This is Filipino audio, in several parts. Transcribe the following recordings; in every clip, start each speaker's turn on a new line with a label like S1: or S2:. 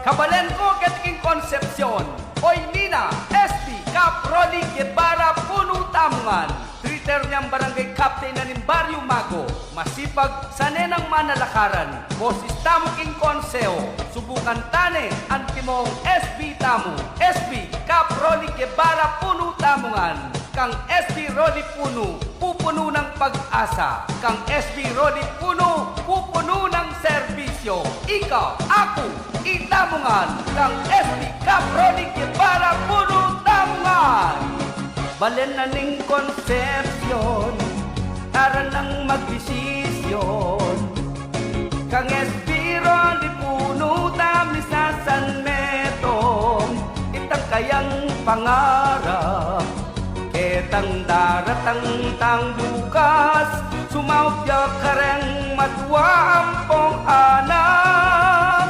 S1: Kabalenko Ketking Concepcion, Oy Nina, SB, Cap Rodi Guevara, Puno Tamungan, Twitter niyang barangay captain na Barrio Mago, masipag sanenang manalakaran, Bosis Tamu King Conseo, subukan tane, antimong SB Tamu, SB, Cap Rodi Guevara, Puno Tamungan, Kang SB Rodi Puno, pupuno ng pag-asa, Kang SB Rodi Puno, pupuno ng serbisyo, ikaw, ako, itamungan, Kang SB Cap Rodi Guevara, Puno Tamungan. Balen na ning konsepsyon, tara nang magdesisyon, Kang SB Rodi Puno, tamis na San Metong, itang kayang pangarap, ketang daratang tang bukas, sumawpya kareng matwa ampong anak.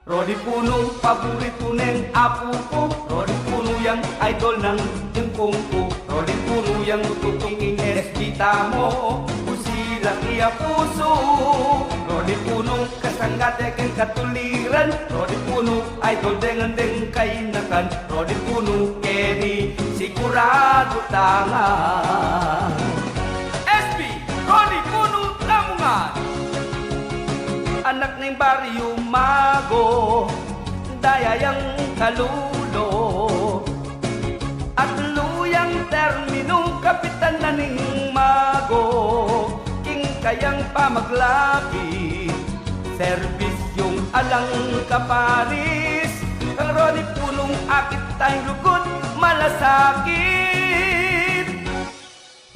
S1: Rodi Puno, paborito neng apo ko, Rodi Puno yang idol ng jengkong ko, Rodi Puno yang tututong inesbita mo, usilang iya puso, Rodi Puno kasangate keng katuliran, Rodi Puno idol dengan deng kainakan, Rodi Puno keni sigurado tangan. SB Rodi Puno Tamungan, anak ng Barrio Mago, daya yang kalulo, at luyang termino, kapitan na ning Mago, king kayang pamaglabi, serbisyong alang kaparis, Kang Rodi Punong akit tayong lugod, malasakit.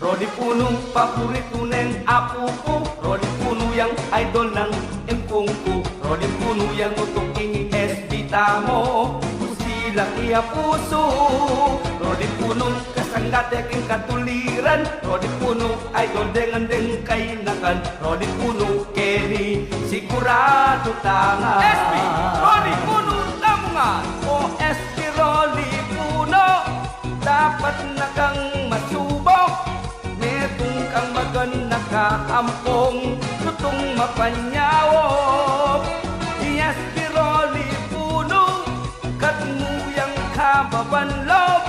S1: Rodi Puno, paborito neng apo ko, Rodi Puno yang idol ng empong ko, Rodi Puno yang utuking esbita mo, usilang iya puso, Rodi Puno kasanggat yaking katuliran, Rodi Puno idol dengan deng kainakan, Rodi Puno keni sigurado tangan. SB Rodi Puno Tamungan, o SB Rodi Puno, dapat na kang masubok, netong kang magan nakaampong, tutong mapanyawop. Yes, Rodi Puno, katmuyang kababanlog,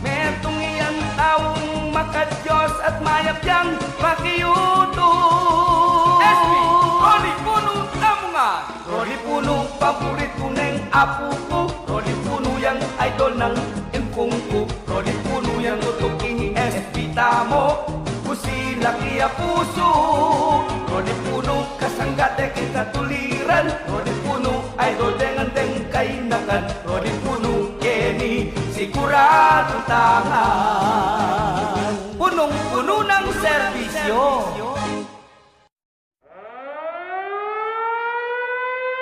S1: metong iyang taong makadyos at mayapyang pakiyuto. SB Rodi Puno Tamungan, Rodi Puno, paborito neng apo ko, Rodi Puno yang idol ng empong ko, Rodi Puno yang tutuking esbita mo, usilak iya puso, Rodi Puno kasanggate king katuliran, Rodi Puno idol dengan deng kainakan, Rodi Puno keni sigurado tangan, punong-puno ng serbisyo.